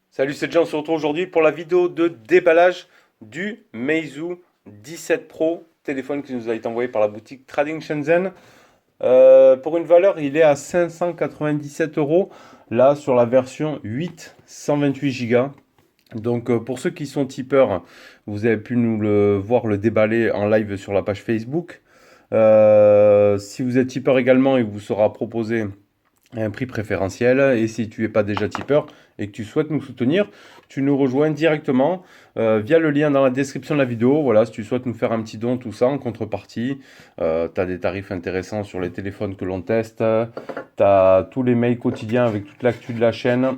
Salut, c'est Jean, on se retrouve aujourd'hui pour la vidéo de déballage du Meizu 17 Pro, téléphone qui nous a été envoyé par la boutique Trading Shenzhen. Pour une valeur, il est à 597 euros, là sur la version 8, 128 Go. Donc pour ceux qui sont tipeurs, vous avez pu voir le déballer en live sur la page Facebook. Si vous êtes tipeur également, il vous sera proposé un prix préférentiel. Et si tu n'es pas déjà tipeur et que tu souhaites nous soutenir, tu nous rejoins directement via le lien dans la description de la vidéo. Voilà, si tu souhaites nous faire un petit don, tout ça en contrepartie, tu as des tarifs intéressants sur les téléphones que l'on teste, tu as tous les mails quotidiens avec toute l'actu de la chaîne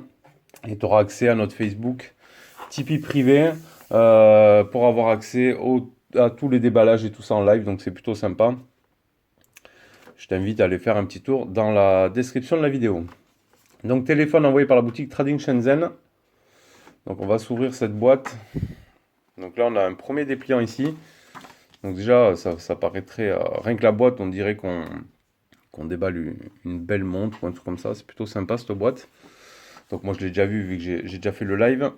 et tu auras accès à notre Facebook Tipeee privé pour avoir accès à tous les déballages et tout ça en live, donc c'est plutôt sympa. Je t'invite à aller faire un petit tour dans la description de la vidéo. Donc téléphone envoyé par la boutique Trading Shenzhen. Donc on va s'ouvrir cette boîte. Donc là on a un premier dépliant ici. Donc déjà ça paraîtrait, rien que la boîte on dirait qu'on déballe une belle montre ou un truc comme ça. C'est plutôt sympa cette boîte. Donc moi je l'ai déjà vu que j'ai déjà fait le live.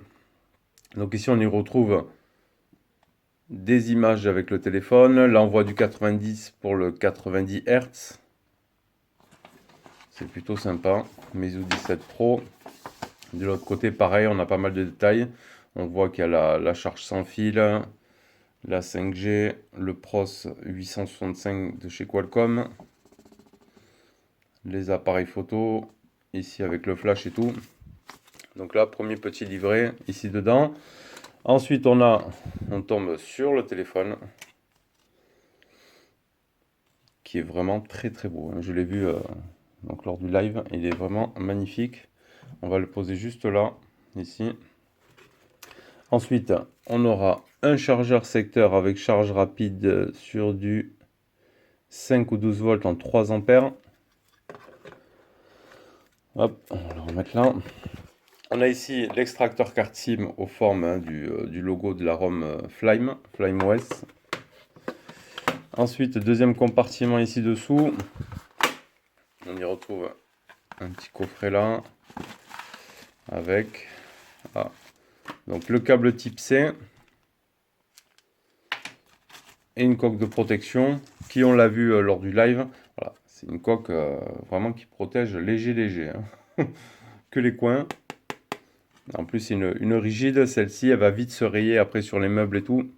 Donc ici on y retrouve des images avec le téléphone, l'envoi du 90 pour le 90 Hz. C'est plutôt sympa. Meizu 17 Pro. De l'autre côté, pareil, on a pas mal de détails. On voit qu'il y a la charge sans fil, la 5G, le Pros 865 de chez Qualcomm, les appareils photo, ici avec le flash et tout. Donc là, premier petit livret, ici dedans. Ensuite, on tombe sur le téléphone, qui est vraiment très très beau. Je l'ai vu donc lors du live, il est vraiment magnifique. On va le poser juste là, ici. Ensuite, on aura un chargeur secteur avec charge rapide sur du 5 ou 12 volts en 3 ampères. Hop, on va le remettre là. On a ici l'extracteur carte SIM aux formes du logo de la ROM FlymeOS. Ensuite, deuxième compartiment ici dessous. On y retrouve un petit coffret là avec donc le câble type C et une coque de protection qui, on l'a vu lors du live, voilà, c'est une coque vraiment qui protège léger hein. Que les coins. En plus c'est une rigide, celle-ci elle va vite se rayer après sur les meubles et tout,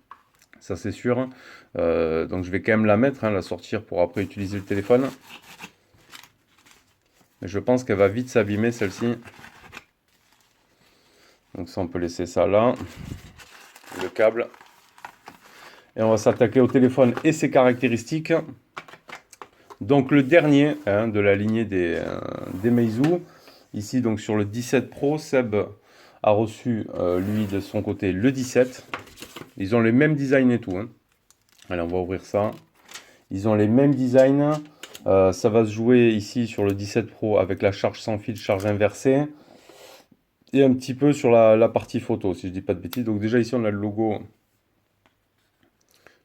ça c'est sûr. Donc je vais quand même la mettre, hein, la sortir pour après utiliser le téléphone. Mais je pense qu'elle va vite s'abîmer celle-ci. Donc ça on peut laisser ça là, le câble. Et on va s'attaquer au téléphone et ses caractéristiques. Donc le dernier hein, de la lignée des Meizu. Ici donc sur le 17 Pro, Seb a reçu lui de son côté le 17. Ils ont les mêmes designs et tout. Hein. Allez, on va ouvrir ça. Ils ont les mêmes designs. Ça va se jouer ici sur le 17 Pro avec la charge sans fil, charge inversée. Et un petit peu sur la partie photo, si je dis pas de bêtises. Donc déjà ici on a le logo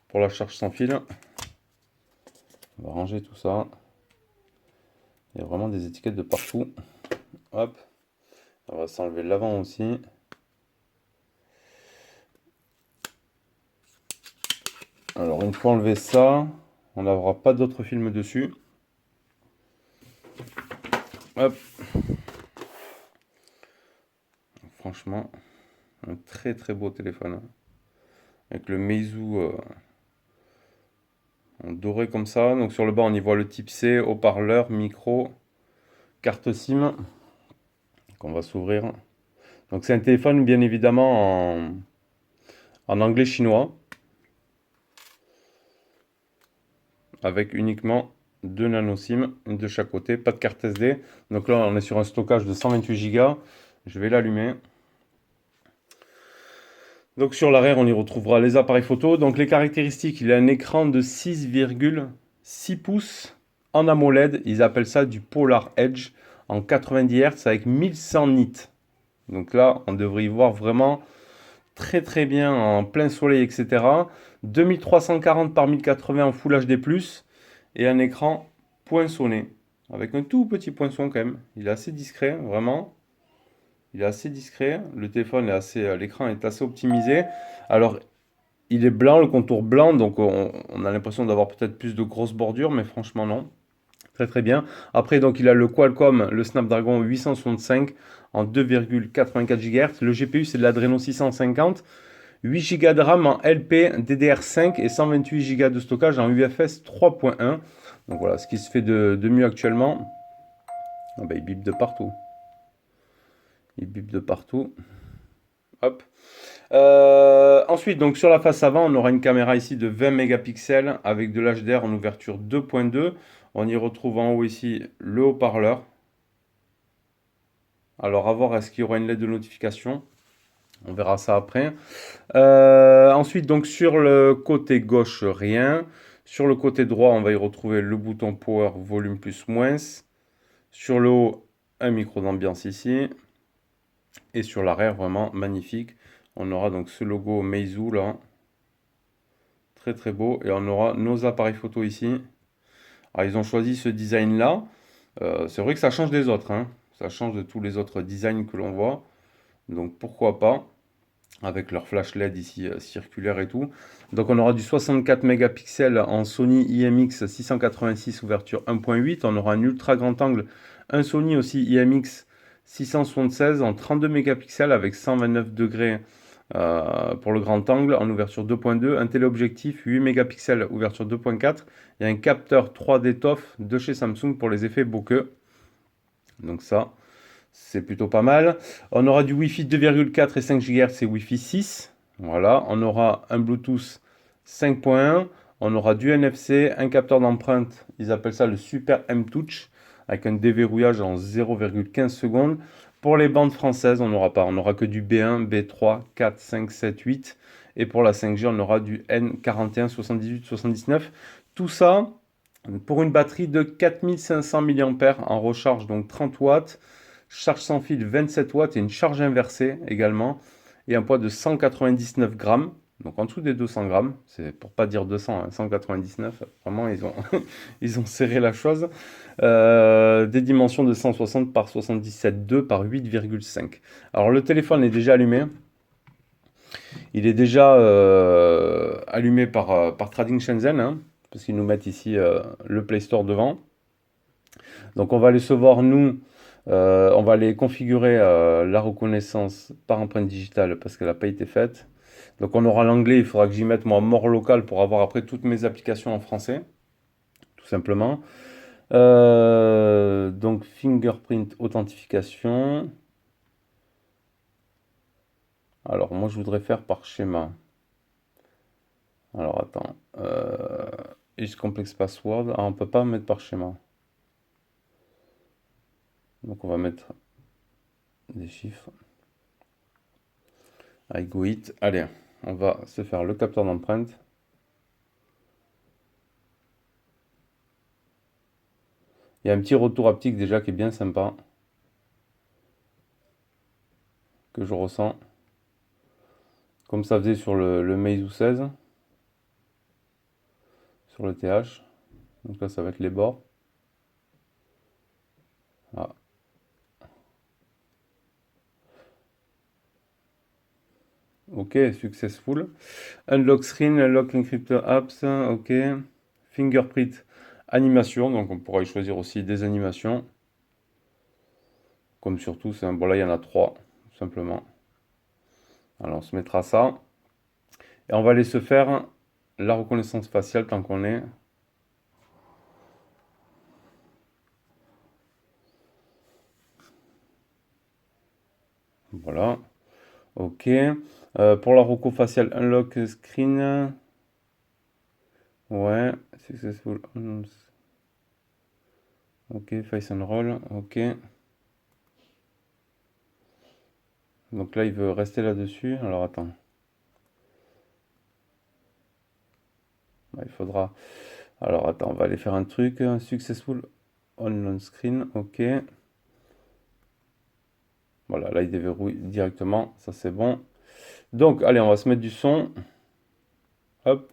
pour la charge sans fil. On va ranger tout ça. Il y a vraiment des étiquettes de partout. Hop. On va s'enlever l'avant aussi. Alors une fois enlevé ça, on n'aura pas d'autres films dessus. Hop. Franchement, un très très beau téléphone. Avec le Meizu en doré comme ça. Donc sur le bas on y voit le type C, haut-parleur, micro, carte SIM. Qu'on va s'ouvrir. Donc c'est un téléphone bien évidemment en anglais chinois. Avec uniquement 2 nano SIM, une de chaque côté, pas de carte SD. Donc là on est sur un stockage de 128 Go. Je vais l'allumer. Donc sur l'arrière on y retrouvera les appareils photo. Donc les caractéristiques, il a un écran de 6,6 pouces en AMOLED. Ils appellent ça du Polar Edge en 90 Hz avec 1100 nits. Donc là on devrait y voir vraiment très très bien en plein soleil, etc. 2340 par 1080 en Full HD+, et un écran poinçonné, avec un tout petit poinçon quand même. Il est assez discret, vraiment. Il est assez discret. Le téléphone est assez, l'écran est assez optimisé. Alors, il est blanc, le contour blanc, donc on a l'impression d'avoir peut-être plus de grosses bordures, mais franchement non. Très très bien. Après, donc il a le Qualcomm, le Snapdragon 865 en 2,84 GHz. Le GPU, c'est de l'Adreno 650. 8 Go de RAM en LP DDR5 et 128 Go de stockage en UFS 3.1. Donc voilà, ce qui se fait de mieux actuellement. Ah bah, il bip de partout. Il bip de partout. Hop. Ensuite, donc sur la face avant, on aura une caméra ici de 20 mégapixels avec de l'HDR en ouverture 2.2. On y retrouve en haut ici le haut-parleur. Alors à voir, est-ce qu'il y aura une LED de notification? On verra ça après. Ensuite, donc sur le côté gauche, rien. Sur le côté droit, on va y retrouver le bouton Power, volume plus moins. Sur le haut, un micro d'ambiance ici. Et sur l'arrière, vraiment magnifique. On aura donc ce logo Meizu là. Très très beau. Et on aura nos appareils photo ici. Alors ils ont choisi ce design là. C'est vrai que ça change des autres, hein. Ça change de tous les autres designs que l'on voit. Donc pourquoi pas. Avec leur flash LED ici circulaire et tout. Donc on aura du 64 mégapixels en Sony IMX 686 ouverture 1.8. On aura un ultra grand angle, un Sony aussi IMX 676 en 32 mégapixels avec 129 degrés pour le grand angle en ouverture 2.2. Un téléobjectif 8 mégapixels ouverture 2.4 et un capteur 3D TOF de chez Samsung pour les effets bokeh. Donc ça, c'est plutôt pas mal. On aura du Wi-Fi 2,4 et 5 GHz et Wi-Fi 6. Voilà. On aura un Bluetooth 5.1. On aura du NFC, un capteur d'empreinte. Ils appellent ça le Super M-Touch avec un déverrouillage en 0,15 secondes. Pour les bandes françaises, on n'aura pas. On n'aura que du B1, B3, 4, 5, 7, 8. Et pour la 5G, on aura du N41, 78, 79. Tout ça pour une batterie de 4500 mAh en recharge, donc 30 watts. Charge sans fil 27 watts et une charge inversée également. Et un poids de 199 grammes. Donc en dessous des 200 grammes. C'est pour pas dire 200, hein, 199. Vraiment, ils ont, ils ont serré la chose. Des dimensions de 160 par 77,2 par 8,5. Alors le téléphone est déjà allumé. Il est déjà allumé par Trading Shenzhen, hein, parce qu'ils nous mettent ici le Play Store devant. Donc on va aller se voir, nous, on va aller configurer la reconnaissance par empreinte digitale parce qu'elle n'a pas été faite. Donc on aura l'anglais, il faudra que j'y mette moi mort local pour avoir après toutes mes applications en français, tout simplement. Donc fingerprint authentification. Alors moi je voudrais faire par schéma. Alors attends. Is complex password. Ah, on peut pas mettre par schéma. Donc on va mettre des chiffres. I go it. Allez, on va se faire le capteur d'empreinte. Il y a un petit retour haptique déjà qui est bien sympa. Que je ressens. Comme ça faisait sur le Meizu 16. Sur le TH. Donc là ça va être les bords. Ah. Ok, successful. Unlock screen, unlock encryptor apps. Ok. Fingerprint animation. Donc on pourra y choisir aussi des animations. Comme surtout, bon là il y en a 3, tout simplement. Alors on se mettra ça. Et on va aller se faire la reconnaissance faciale tant qu'on est. Voilà. Ok. Pour la reco faciale, unlock screen. Ouais. Successful. Ok. Face and roll. Ok. Donc là, il veut rester là-dessus. Alors attends. Il faudra. Alors attends, on va aller faire un truc. Successful on screen. Ok. Voilà, là il déverrouille directement. Ça c'est bon. Donc, allez, on va se mettre du son. Hop.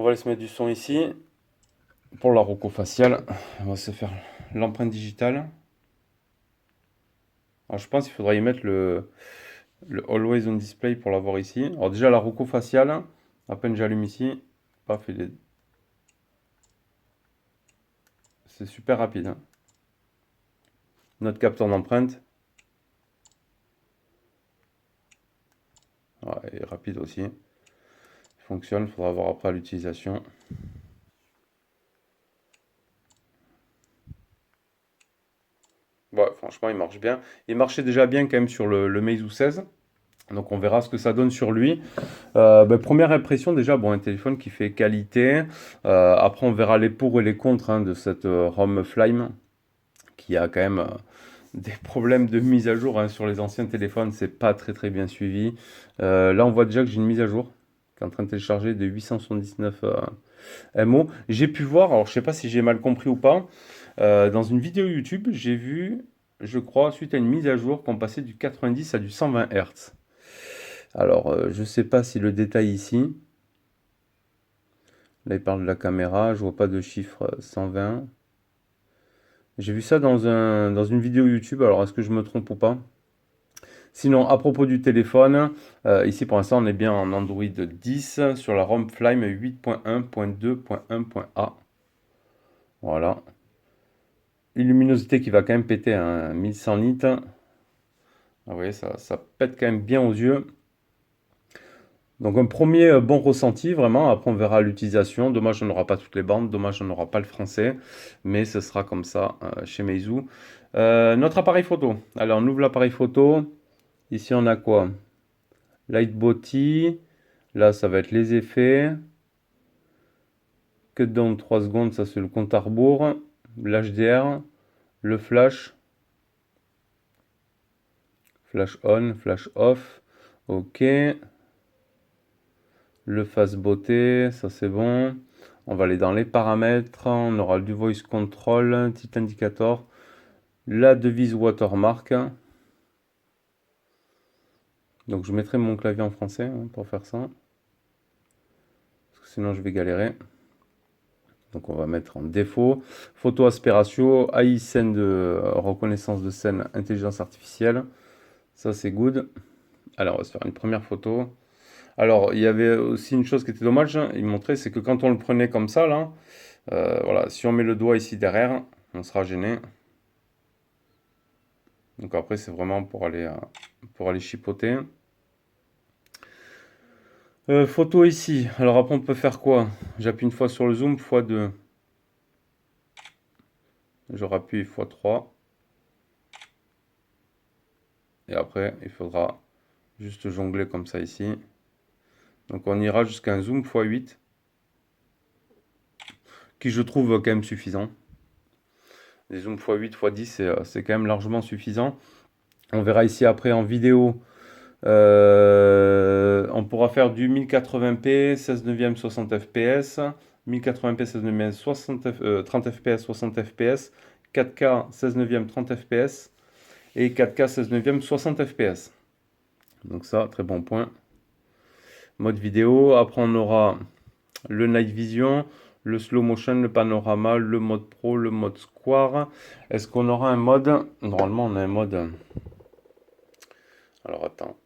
On va aller se mettre du son ici. Pour la roco faciale, on va se faire l'empreinte digitale. Alors je pense qu'il faudra y mettre le Always on Display pour l'avoir ici. Alors déjà la roco faciale, à peine j'allume ici, paf, c'est super rapide, hein. Notre capteur d'empreinte, ouais, est rapide aussi. Il fonctionne, il faudra voir après l'utilisation. Ouais, franchement, il marche bien. Il marchait déjà bien quand même sur le Meizu 16. Donc on verra ce que ça donne sur lui. Première impression déjà, bon, un téléphone qui fait qualité. Après on verra les pour et les contre, hein, de cette ROM Flame qui a quand même des problèmes de mise à jour, hein, sur les anciens téléphones. C'est pas très très bien suivi. Là on voit déjà que j'ai une mise à jour qui est en train de télécharger de 879 MO. J'ai pu voir, alors je sais pas si j'ai mal compris ou pas, dans une vidéo YouTube, j'ai vu, je crois, suite à une mise à jour, qu'on passait du 90 à du 120 Hz. Alors, je sais pas si le détail ici, là il parle de la caméra, je vois pas de chiffre 120. J'ai vu ça dans une vidéo YouTube, alors est-ce que je me trompe ou pas? Sinon, à propos du téléphone, ici pour l'instant on est bien en Android 10 sur la ROM Flame 8.1.2.1.a. Voilà. Une luminosité qui va quand même péter, hein, 1100 nits. Ah, vous voyez, ça pète quand même bien aux yeux. Donc un premier bon ressenti, vraiment. Après, on verra l'utilisation. Dommage, on n'aura pas toutes les bandes. Dommage, on n'aura pas le français. Mais ce sera comme ça chez Meizu. Notre appareil photo. Alors, on ouvre l'appareil photo. Ici, on a quoi? Light Body. Là, ça va être les effets. Que dans 3 secondes, ça c'est le compte à rebours. L'HDR. Le flash. Flash on, flash off. Ok. Le face beauté, ça c'est bon. On va aller dans les paramètres. On aura du voice control, petit indicator. La devise watermark. Donc je mettrai mon clavier en français, hein, pour faire ça. Parce que sinon je vais galérer. Donc on va mettre en défaut. Photo aspect ratio, AI scène de reconnaissance de scène, intelligence artificielle. Ça c'est good. Alors on va se faire une première photo. Alors il y avait aussi une chose qui était dommage, hein, il montrait, c'est que quand on le prenait comme ça, là, voilà, si on met le doigt ici derrière, on sera gêné. Donc après, c'est vraiment pour aller chipoter. Photo ici. Alors après, on peut faire quoi? J'appuie une fois sur le zoom, x2. Je rappuie x3. Et après, il faudra juste jongler comme ça ici. Donc on ira jusqu'à un zoom x8. Qui je trouve quand même suffisant. Les zooms x8, x10, c'est quand même largement suffisant. On verra ici après en vidéo. On pourra faire du 1080p, 16 neuvième, 60 fps, 1080p, 16 neuvième, 30 fps, 60 fps, 4K, 16 neuvième, 30 fps et 4K, 16 neuvième, 60 fps. Donc ça, très bon point. Mode vidéo, après on aura le night vision, le slow motion, le panorama, le mode pro, le mode square. Est-ce qu'on aura un mode? Normalement on a un mode... Alors attends.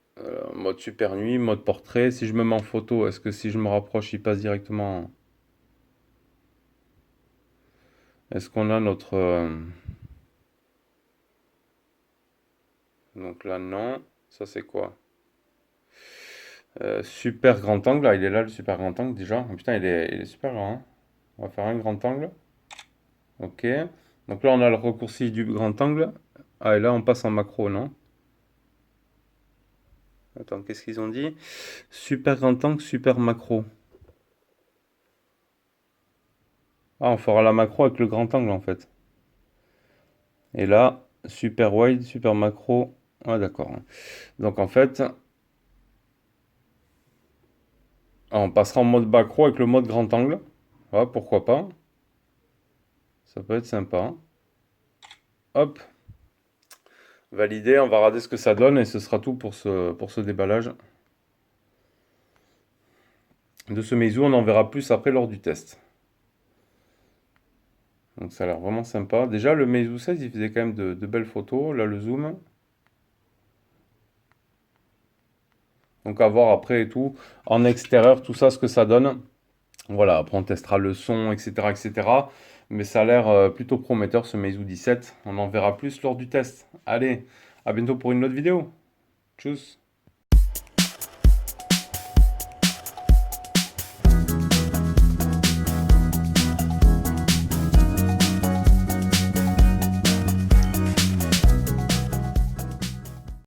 Mode super nuit, mode portrait. Si je me mets en photo, est-ce que si je me rapproche, il passe directement? Est-ce qu'on a notre... Donc là, non. Ça, c'est quoi? Super grand angle. Ah, il est là, le super grand angle, déjà. Oh, putain, il est super grand, hein. On va faire un grand angle. Ok. Donc là, on a le raccourci du grand angle. Ah, et là, on passe en macro, non? Attends, qu'est-ce qu'ils ont dit? Super grand angle, super macro. Ah, on fera la macro avec le grand angle, en fait. Et là, super wide, super macro. Ah, d'accord. Donc en fait, on passera en mode macro avec le mode grand angle. Ouais, pourquoi pas. Ça peut être sympa. Hop, validé. On va regarder ce que ça donne et ce sera tout pour ce déballage. de ce Meizu. On en verra plus après lors du test. Donc ça a l'air vraiment sympa. Déjà, le Meizu 16, il faisait quand même de belles photos. Là, le zoom. Donc à voir après et tout, en extérieur, tout ça, ce que ça donne. Voilà, après on testera le son, etc. etc. Mais ça a l'air plutôt prometteur ce Meizu 17. On en verra plus lors du test. Allez, à bientôt pour une autre vidéo. Tchuss.